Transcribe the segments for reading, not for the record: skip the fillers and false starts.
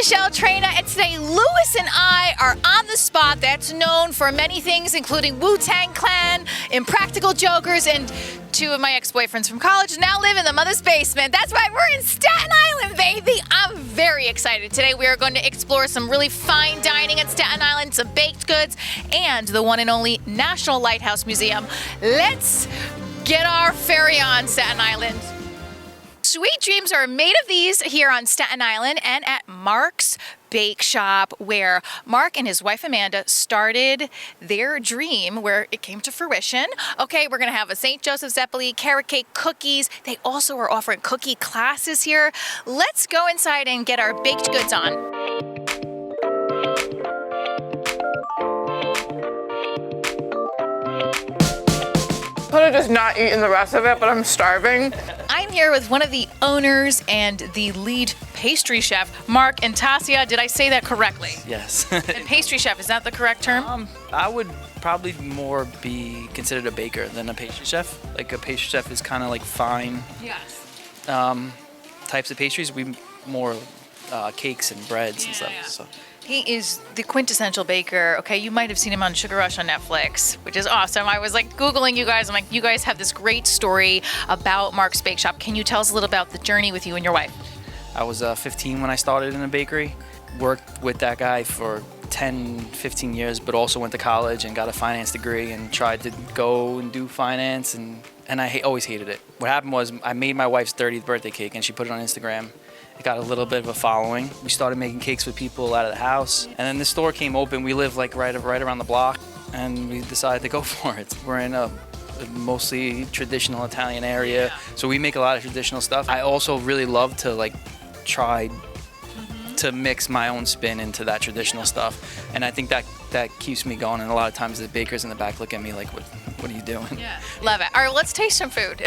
Michelle Traina, and today Lewis and I are on the spot that's known for many things, including Wu-Tang Clan, Impractical Jokers, and two of my ex-boyfriends from college now live in the mother's basement. That's right, we're in Staten Island, baby. I'm very excited. Today we are going to explore some really fine dining at Staten Island, some baked goods, and the one and only National Lighthouse Museum. Let's get our ferry on, Staten Island. Sweet dreams are made of these here on Staten Island and at Mark's Bake Shop, where Mark and his wife Amanda started their dream, where it came to fruition. Okay, we're gonna have a St. Joseph Zeppeli, carrot cake, cookies. They also are offering cookie classes here. Let's go inside and get our baked goods on. Could have just not eaten the rest of it, but I'm starving. I'm here with one of the owners and the lead pastry chef, Mark and Tasia. Did I say that correctly? Yes. And pastry chef, is that the correct term? I would probably more be considered a baker than a pastry chef. Like a pastry chef is kind of like fine Yes. types of pastries. We more cakes and breads and stuff. Yeah. So. He is the quintessential baker. Okay, you might have seen him on Sugar Rush on Netflix, which is awesome. I was like Googling you guys. I'm like, you guys have this great story about Mark's Bake Shop. Can you tell us a little about the journey with you and your wife? I was 15 when I started in a bakery. Worked with that guy for 10, 15 years, but also went to college and got a finance degree and tried to go and do finance, and I always hated it. What happened was I made my wife's 30th birthday cake and she put it on Instagram. It got a little bit of a following. We started making cakes with people out of the house, and then the store came open. We live like right around the block, and we decided to go for it. We're in a mostly traditional Italian area, so we make a lot of traditional stuff. I also really love to like try to mix my own spin into that traditional stuff, and I think that keeps me going. And a lot of times the bakers in the back look at me like, what are you doing? Yeah. Love it. All right, let's taste some food.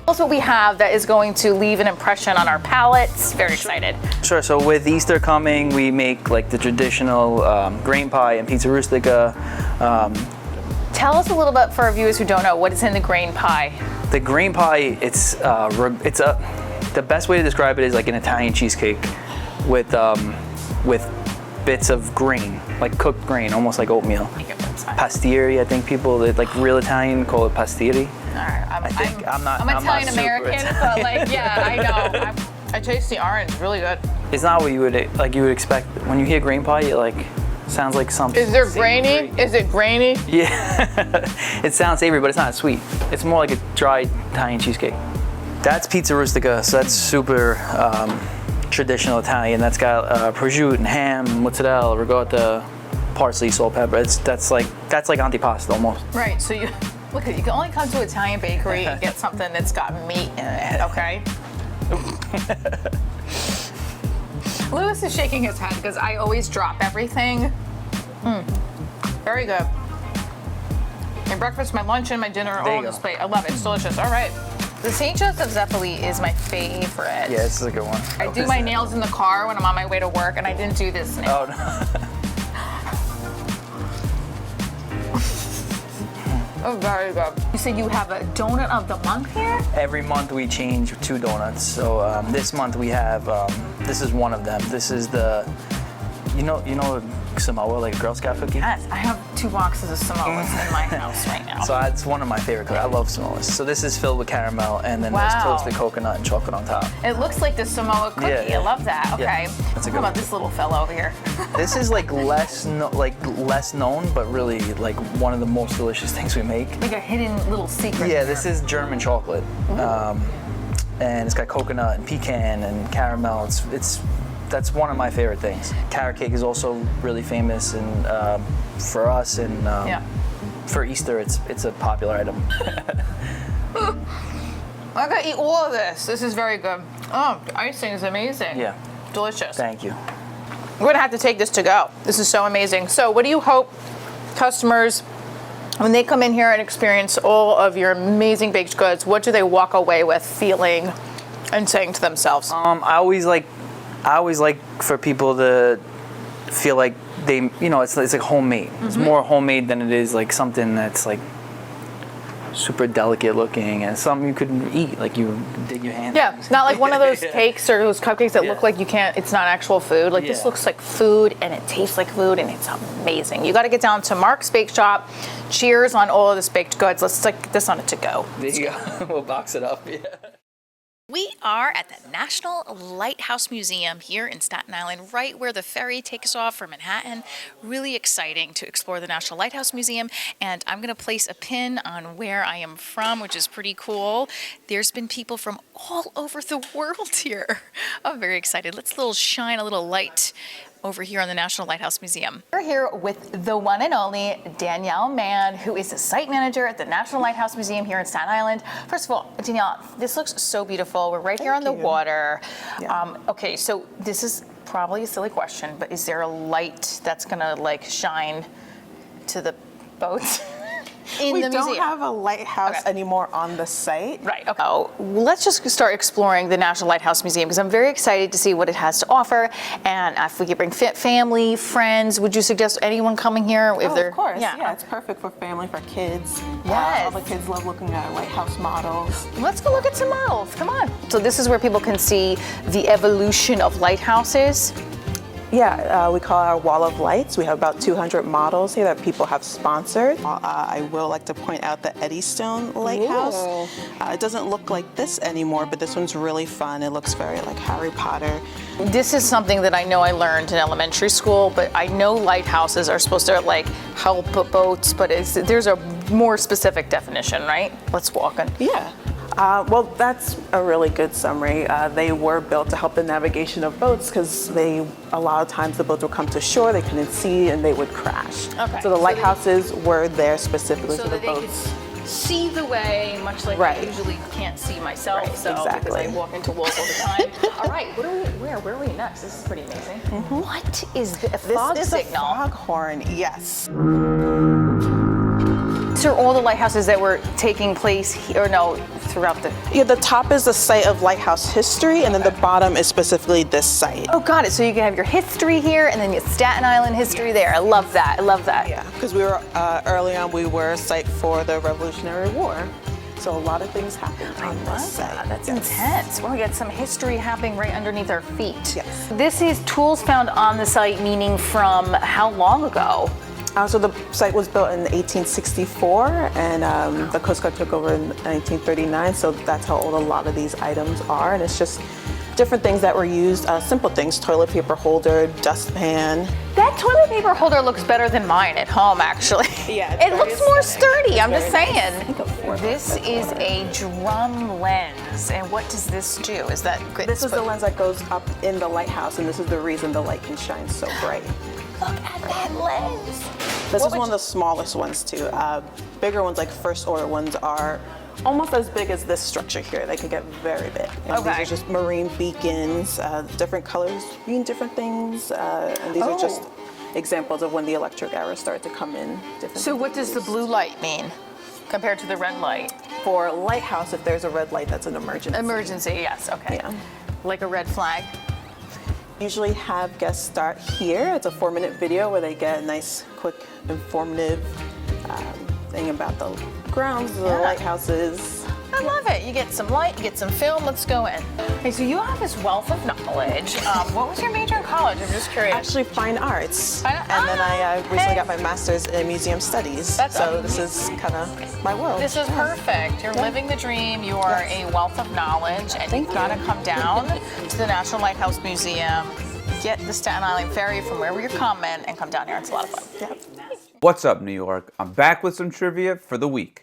Also, what we have that is going to leave an impression on our palates. Very excited. Sure. So with Easter coming, we make like the traditional grain pie and pizza rustica. Tell us a little bit for our viewers who don't know what is in the grain pie. The grain pie, the best way to describe it is like an Italian cheesecake with bits of grain, like cooked grain, almost like oatmeal. Pastieri, I think people that like real Italian call it pastieri. All right, I'm Italian American, but like, yeah, I know. I taste the orange, really good. It's not what you would expect when you hear grain pie. It like sounds like something. Is there grainy? Is it grainy? Yeah, it sounds savory, but it's not sweet. It's more like a dry Italian cheesecake. That's pizza rustica, so that's super traditional Italian. That's got prosciutto and ham, mozzarella, ricotta, parsley, salt, pepper. That's like antipasto almost. Right. So you look, you can only come to an Italian bakery and get something that's got meat in it. Okay. Lewis is shaking his head because I always drop everything. Very good. My breakfast, my lunch, and my dinner are all on this plate. I love it. It's delicious. All right. The St. Joseph Zeppeli is my favorite. Yeah, this is a good one. I do my nails in the car when I'm on my way to work, and I didn't do this nail. Oh, no. Oh, very good. You said you have a donut of the month here? Every month we change 2 donuts. So this month we have, this is one of them. This is the, you know Samoa, like a Girl Scout cookie? Yes, I have 2 boxes of Samoas in my house right now. So it's one of my favorite cookies. I love Samoas. So this is filled with caramel, and then there's toasted coconut and chocolate on top. It looks like the Samoa cookie. Yeah. I love that. Okay. Yeah, that's a good How about one. this little fella over here? This is like less known, but really like one of the most delicious things we make. Like a hidden little secret. Yeah, this is German chocolate, and it's got coconut and pecan and caramel. That's one of my favorite things. Carrot cake is also really famous, and for us, and for Easter, it's a popular item. I gotta eat all of this. This is very good. Oh, the icing is amazing. Yeah. Delicious. Thank you. We're gonna have to take this to go. This is so amazing. So what do you hope customers, when they come in here and experience all of your amazing baked goods, what do they walk away with feeling and saying to themselves? I always like for people to feel like they, it's like homemade. It's more homemade than it is like something that's like super delicate looking and something you could eat, like you dig your hand. Yeah, it's not like one of those cakes or those cupcakes that look like you can't, it's not actual food. Like this looks like food and it tastes like food and it's amazing. You got to get down to Mark's Bake Shop. Cheers on all of this baked goods. Let's stick this on it to go. There you go. We'll box it up. Yeah. We are at the National Lighthouse Museum here in Staten Island, right where the ferry takes off from Manhattan. Really exciting to explore the National Lighthouse Museum, and I'm going to place a pin on where I am from, which is pretty cool. There's been people from all over the world here. I'm very excited. Let's shine a little light over here on the National Lighthouse Museum. We're here with the one and only Danielle Mann, who is the site manager at the National Lighthouse Museum here in Staten Island. First of all, Danielle, this looks so beautiful. We're right here on the water. Yeah. Okay, so this is probably a silly question, but is there a light that's gonna shine to the boats? In we the don't museum. have a lighthouse anymore on the site. Right, okay. Oh, let's just start exploring the National Lighthouse Museum because I'm very excited to see what it has to offer. And if we could bring family, friends, would you suggest anyone coming here? If they're, Of course. Yeah, it's perfect for family, for kids. Yes. All the kids love looking at lighthouse models. Let's go look at some models. Come on. So this is where people can see the evolution of lighthouses. Yeah, we call it our Wall of Lights. We have about 200 models here that people have sponsored. I will like to point out the Eddystone Lighthouse. It doesn't look like this anymore, but this one's really fun. It looks very like Harry Potter. This is something that I know I learned in elementary school, but I know lighthouses are supposed to help boats, but there's a more specific definition, right? Let's walk in. Yeah. Well, that's a really good summary. They were built to help the navigation of boats because a lot of times the boats would come to shore, they couldn't see, and they would crash. Okay. So the lighthouses were there specifically for the that they boats. could see the way, much like I usually can't see myself, because I walk into walls all the time. All right, where are we next? This is pretty amazing. What is the fog This is signal? a foghorn, yes. These are all the lighthouses that were taking place here, throughout the... Yeah, the top is the site of lighthouse history, and then the bottom is specifically this site. Oh, got it. So you can have your history here, and then your Staten Island history there. I love that. Yeah, because early on, we were a site for the Revolutionary War. So a lot of things happened on this site. That's intense. Well, we got some history happening right underneath our feet. Yes. This is tools found on the site, meaning from how long ago? So the site was built in 1864, and the Coast Guard took over in 1939, so that's how old a lot of these items are, and it's just different things that were used, simple things, toilet paper holder, dustpan. That toilet paper holder looks better than mine at home, actually. Yeah, it looks more sturdy, I'm just very saying. This is a drum lens, and what does this do? Is that good? This is the lens that goes up in the lighthouse, and this is the reason the light can shine so bright. Look at that lens. This is one of the smallest ones too. Bigger ones, like first order ones, are almost as big as this structure here. They can get very big. And these are just marine beacons. Different colors mean different things, and these are just examples of when the electric arrows started to come in. So what does the blue light mean compared to the red light? For a lighthouse, if there's a red light, that's an emergency. Emergency, yes, okay. Yeah. Like a red flag? Usually have guests start here. It's a 4-minute video where they get a nice, quick, informative thing about the grounds, the lighthouses. I love it. You get some light, you get some film. Let's go in. Okay, so you have this wealth of knowledge. What was your major in college? I'm just curious. Actually, fine arts. And then I recently got my master's in museum studies. So this is kind of my world. This is perfect. You're living the dream. You are a wealth of knowledge, and you've got to come down to the National Lighthouse Museum, get the Staten Island ferry from wherever you're coming, and come down here. It's a lot of fun. Yep. What's up, New York? I'm back with some trivia for the week.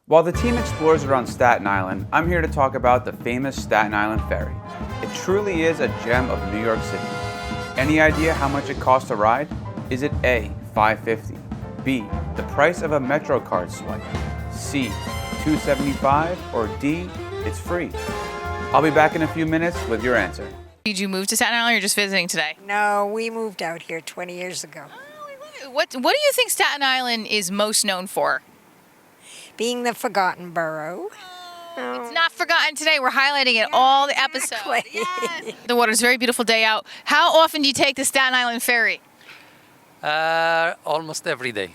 While the team explores around Staten Island, I'm here to talk about the famous Staten Island Ferry. It truly is a gem of New York City. Any idea how much it costs to ride? Is it A, $5.50, B, the price of a MetroCard swipe, C, $2.75, or D, it's free? I'll be back in a few minutes with your answer. Did you move to Staten Island or you're just visiting today? No, we moved out here 20 years ago. What do you think Staten Island is most known for? Being the forgotten borough. It's not forgotten today. We're highlighting it all the episodes. Exactly. Yes. The water's a very beautiful day out. How often do you take the Staten Island ferry? Almost every day.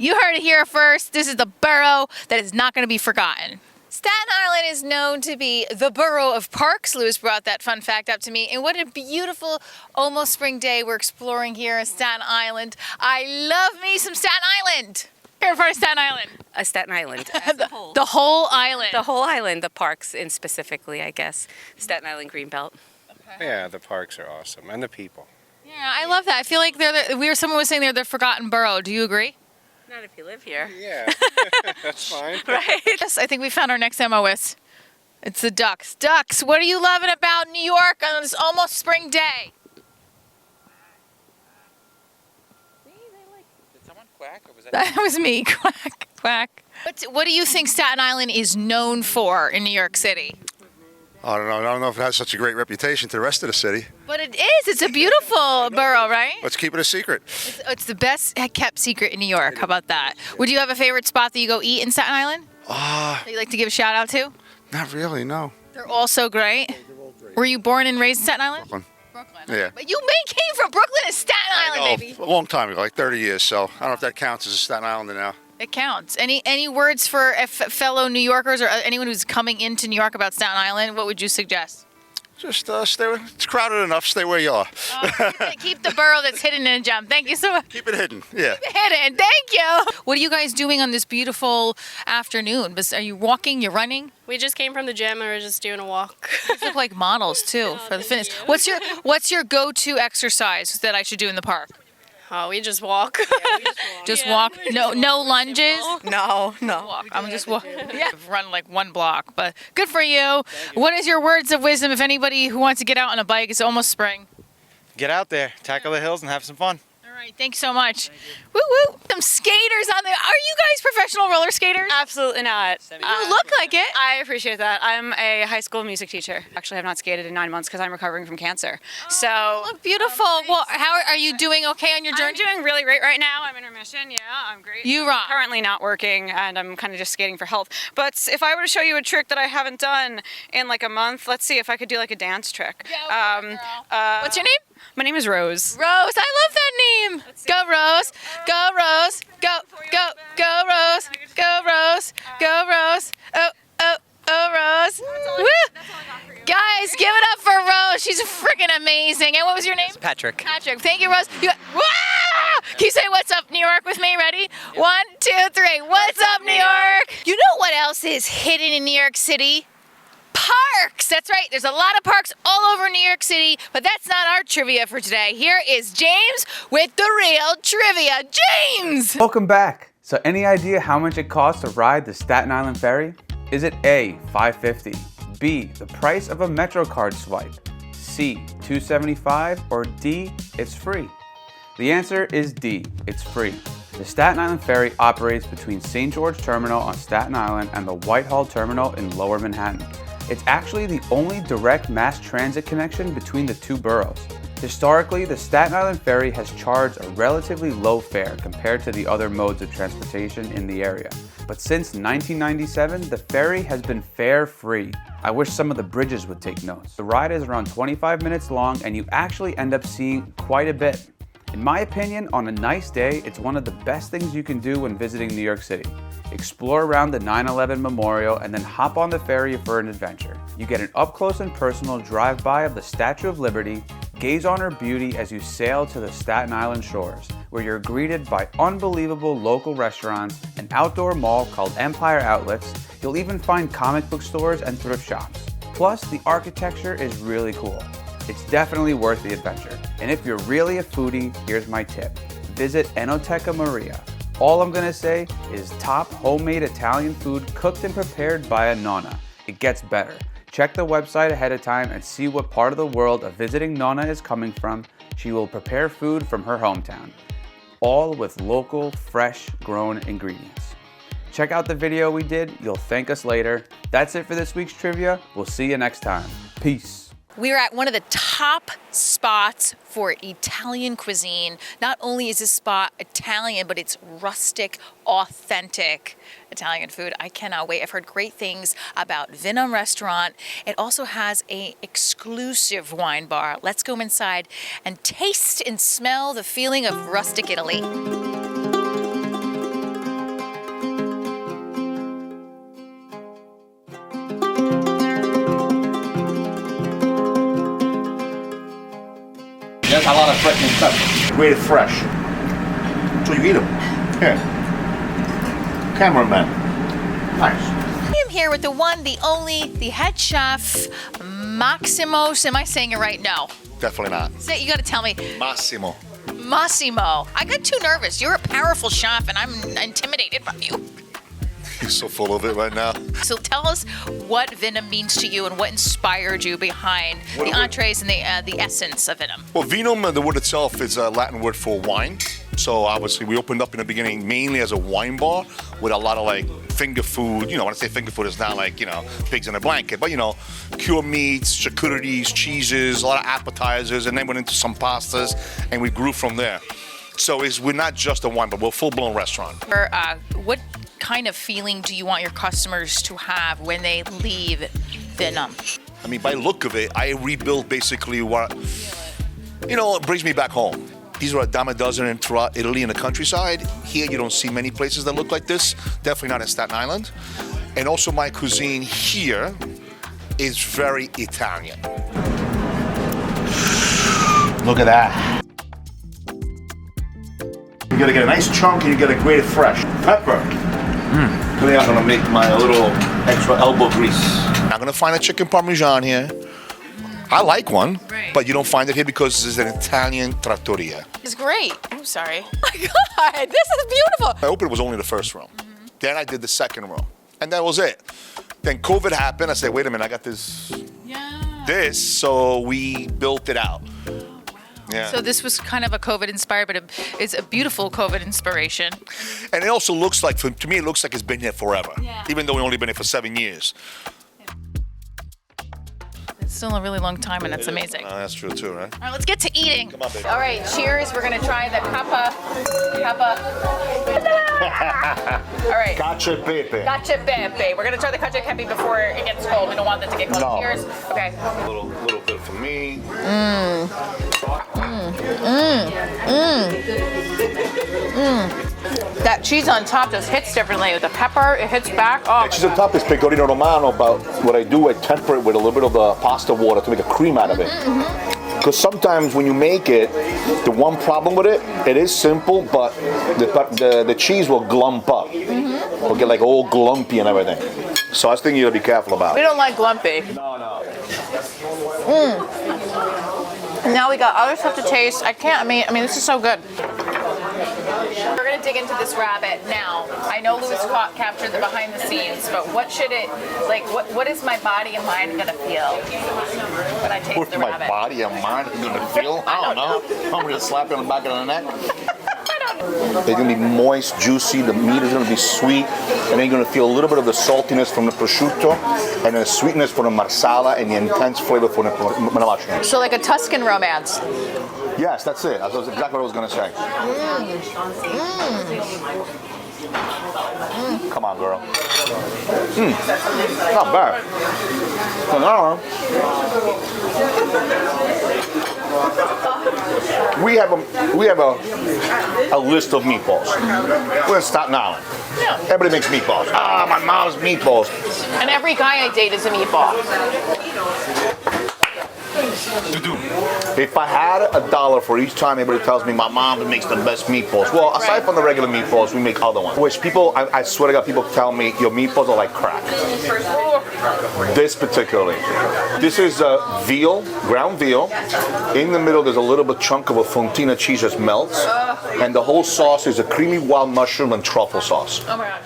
You heard it here first. This is the borough that is not going to be forgotten. Staten Island is known to be the borough of parks. Lewis brought that fun fact up to me. And what a beautiful, almost spring day we're exploring here in Staten Island. I love me some Staten Island. Here for Staten Island. Staten Island as a whole. The whole island. The whole island, the parks in specifically, I guess. Staten Island Greenbelt. Yeah, the parks are awesome, and the people. Yeah, I love that. I feel like someone was saying they're the forgotten borough. Do you agree? Not if you live here. Yeah, that's fine. Right? Yes, I think we found our next MOS. It's the ducks. Ducks, what are you loving about New York on this almost spring day? Did someone quack or was That was me. Quack, quack. What do you think Staten Island is known for in New York City? I don't know. I don't know if it has such a great reputation to the rest of the city. But it is. It's a beautiful borough, right? Let's keep it a secret. It's the best kept secret in New York. How about that? Would you have a favorite spot that you go eat in Staten Island? That you'd like to give a shout out to? Not really, no. They're all so great. Were you born and raised in Staten Island? Brooklyn. Brooklyn. Yeah. But you came from Brooklyn to Staten Island, baby. A long time ago, like 30 years, so I don't know if that counts as a Staten Islander now. It counts. Any words for fellow New Yorkers or anyone who's coming into New York about Staten Island? What would you suggest? Just stay. It's crowded enough. Stay where you are. Keep the borough that's hidden in a gem. Thank you so much. Keep it hidden. Yeah. Hidden. Thank you. What are you guys doing on this beautiful afternoon? Are you walking? You're running? We just came from the gym and we're just doing a walk. You look like models too for the fitness. What's your go-to exercise that I should do in the park? Oh, we just walk. Just walk. No lunges. No. Walk. I'm just walk. Yeah, I've run like one block, but good for you. What is your words of wisdom if anybody who wants to get out on a bike? It's almost spring. Get out there, tackle the hills, and have some fun. All right, thanks so much. Woo woo. Some skaters on there. Are you guys professional roller skaters? Absolutely not. You look like it. I appreciate that. I'm a high school music teacher. Actually, I have not skated in 9 months because I'm recovering from cancer. So look beautiful. Well, how are you doing? Okay on your journey? I'm doing really great right now. I'm in remission. Yeah, I'm great. You rock. I'm currently not working, and I'm kind of just skating for health. But if I were to show you a trick that I haven't done in like a month, let's see if I could do like a dance trick. Yeah, okay, girl. What's your name? My name is Rose. Rose, I love that name. Go Rose, go Rose, go Rose, go Rose, go Rose. Oh Rose. Woo! Guys, give it up for Rose. She's freaking amazing. And what was your name? Patrick. Patrick. Thank you, Rose. Wah! Can you say what's up, New York with me? Ready? Yep. 1, 2, 3. What's up, New York? You know what else is hidden in New York City? Parks. That's right. There's a lot of parks all over New York City, but that's not our trivia for today. Here is James with the real trivia. James! Welcome back. So any idea how much it costs to ride the Staten Island ferry? Is it A, $5.50, B, the price of a MetroCard swipe, C, $2.75, or D, it's free? The answer is D, it's free. The Staten Island ferry operates between St. George Terminal on Staten Island and the Whitehall Terminal in Lower Manhattan. It's actually the only direct mass transit connection between the two boroughs. Historically, the Staten Island ferry has charged a relatively low fare compared to the other modes of transportation in the area. But since 1997, the ferry has been fare-free. I wish some of the bridges would take notes. The ride is around 25 minutes long and you actually end up seeing quite a bit. In my opinion, on a nice day, it's one of the best things you can do when visiting New York City. Explore around the 9/11 Memorial and then hop on the ferry for an adventure. You get an up-close and personal drive-by of the Statue of Liberty, gaze on her beauty as you sail to the Staten Island shores, where you're greeted by unbelievable local restaurants, an outdoor mall called Empire Outlets. You'll even find comic book stores and thrift shops. Plus, the architecture is really cool. It's definitely worth the adventure. And if you're really a foodie, here's my tip. Visit Enoteca Maria. All I'm gonna say is top homemade Italian food cooked and prepared by a nonna. It gets better. Check the website ahead of time and see what part of the world a visiting nonna is coming from. She will prepare food from her hometown, all with local, fresh, grown ingredients. Check out the video we did. You'll thank us later. That's it for this week's trivia. We'll see you next time. Peace. We're at one of the top spots for Italian cuisine. Not only is this spot Italian, but it's rustic, authentic Italian food. I cannot wait. I've heard great things about Vinum Restaurant. It also has an exclusive wine bar. Let's go inside and taste and smell the feeling of rustic Italy. a lot of freaking pepper. Grated fresh. So you eat them. Here. Cameraman. Nice. I am here with the one, the only, the head chef, Maximos. Am I saying it right? No. Definitely not. You got to tell me. Massimo. Massimo. I got too nervous. You're a powerful chef, and I'm intimidated by you. You're so full of it right now. So tell us what Vinum means to you and what inspired you behind the entrees and the essence of Vinum. Well, vinum, the word itself, is a Latin word for wine. So obviously we opened up in the beginning mainly as a wine bar with a lot of like finger food. You know, when I say finger food, it's not like, you know, pigs in a blanket, but you know, cured meats, charcuteries, cheeses, a lot of appetizers, and then went into some pastas, and we grew from there. So we're not just a wine bar, we're a full-blown restaurant. What kind of feeling do you want your customers to have when they leave Vinum? I mean, by look of it, I rebuilt basically what, you know, it brings me back home. These are a dime a dozen throughout Italy in the countryside. Here, you don't see many places that look like this. Definitely not in Staten Island. And also my cuisine here is very Italian. Look at that. You gotta get a nice chunk and you gotta grate it fresh. Pepper. Today I'm gonna make my little extra elbow grease. I'm gonna find a chicken parmesan here. I like one, but you don't find it here because this is an Italian trattoria. It's great. I'm sorry. Oh my God, this is beautiful. I opened, it was only the first room. Then I did the second room, and that was it. Then COVID happened. I said, wait a minute, I got this, so we built it out. Yeah. So this was kind of a COVID inspired, but it's a beautiful COVID inspiration. And it also looks like, to me, it looks like it's been here forever, even though we've only been here for 7 years. It's still a really long time, and that's amazing. That's true too, right? All right, let's get to eating. Come on, baby. All right, cheers. We're gonna try the papa. All right. Cacio e pepe. Cacio e pepe. We're gonna try the cacio e pepe before it gets cold. We don't want it to get cold. No. Cheers. Okay. A little bit for me. That cheese on top just hits differently. With the pepper, it hits back. Oh, The cheese on top is pecorino romano, but what I do, I temper it with a little bit of the pasta water to make a cream out of it. Because sometimes when you make it, the one problem with it, it is simple, but the cheese will glump up. It'll get like all glumpy and everything. So I think you gotta be careful about we it. don't like lumpy. No. And now we got other stuff to taste. I mean, this is so good. We're gonna dig into this rabbit now. I know Louis captured the behind the scenes, but what should it like? What is my body and mind gonna feel when I taste What's the my rabbit? body and mind gonna feel? I don't know. I'm gonna slap you on the back of the neck. They're gonna be moist, juicy, the meat is gonna be sweet, and then you're gonna feel a little bit of the saltiness from the prosciutto, and the sweetness from the marsala, and the intense flavor from the mushrooms. So like a Tuscan romance. Yes, that's it. That's exactly what I was gonna say. Come on, girl. Not bad. We have a list of meatballs. We're in Staten Island. Everybody makes meatballs. Ah, my mom's meatballs. And every guy I date is a meatball. If I had $1 for each time everybody tells me my mom makes the best meatballs, well, aside from the regular meatballs, we make other ones. Which people, I swear to God, people tell me your meatballs are like crack. This particularly. This is veal, ground veal. In the middle, there's a little bit chunk of a fontina cheese that melts, and the whole sauce is a creamy wild mushroom and truffle sauce. Oh my gosh.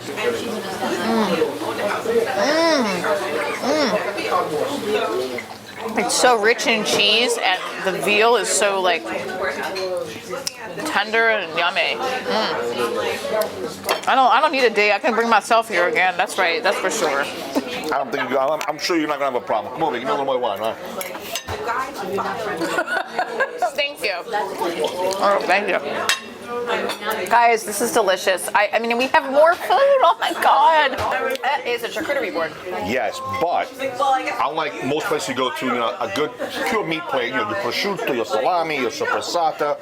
It's so rich in cheese, and the veal is so like tender and yummy. I don't need a date. I can bring myself here again. That's right. That's for sure. I don't think I'm sure you're not gonna have a problem. Come over, give me a little more wine, right? Thank you. Oh, thank you. Guys, this is delicious. I mean, we have more food. Oh my God. That is a charcuterie board. Yes, but unlike most places you go to, a good pure meat plate, your prosciutto, your salami, your soppressata,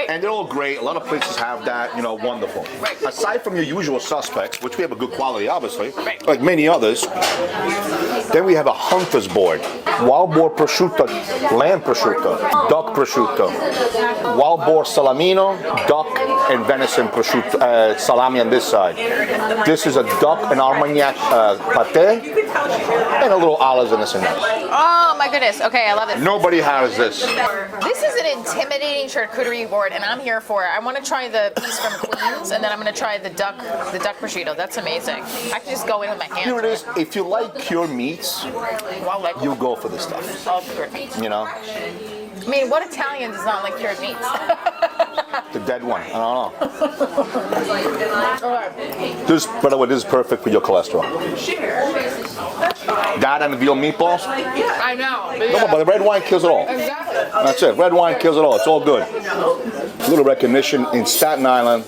and they're all great. A lot of places have that, wonderful. Aside from your usual suspects, which we have a good quality, obviously, like many others, then we have a hunter's board. Wild boar prosciutto, lamb prosciutto, duck prosciutto, wild boar salamino, duck, and venison prosciutto salami on this side. This is a duck and Armagnac pate, and a little olives in this and that. Oh my goodness. Okay, I love this. Nobody has this. This is an intimidating charcuterie board, and I'm here for it. I want to try the piece from Queens, and then I'm going to try the duck prosciutto. That's amazing. I can just go in with my hands. Here it is. If you like cured meats, you go for this stuff. All cured meats. You know, I mean, what Italian does not like cured meats? the dead one. I don't know. This, by the way, this is perfect for your cholesterol. That and the veal meatballs. I know. No, but the red wine kills it all. Exactly. That's it. Red wine kills it all. It's all good. Little recognition in Staten Island.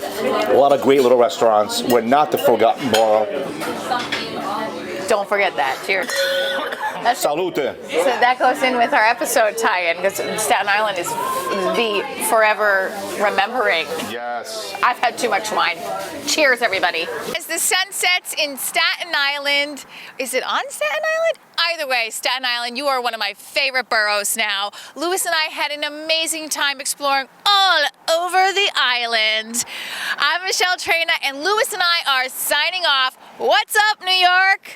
A lot of great little restaurants. We're not the forgotten borough. Don't forget that. Cheers. Salute. So that goes in with our episode tie-in, because Staten Island is the forever remembering. Yes. I've had too much wine. Cheers, everybody. As the sun sets in Staten Island, is it on Staten Island? Either way, Staten Island, you are one of my favorite boroughs now. Louis and I had an amazing time exploring all over the island. I'm Michelle Trina, and Louis and I are signing off. What's up, New York?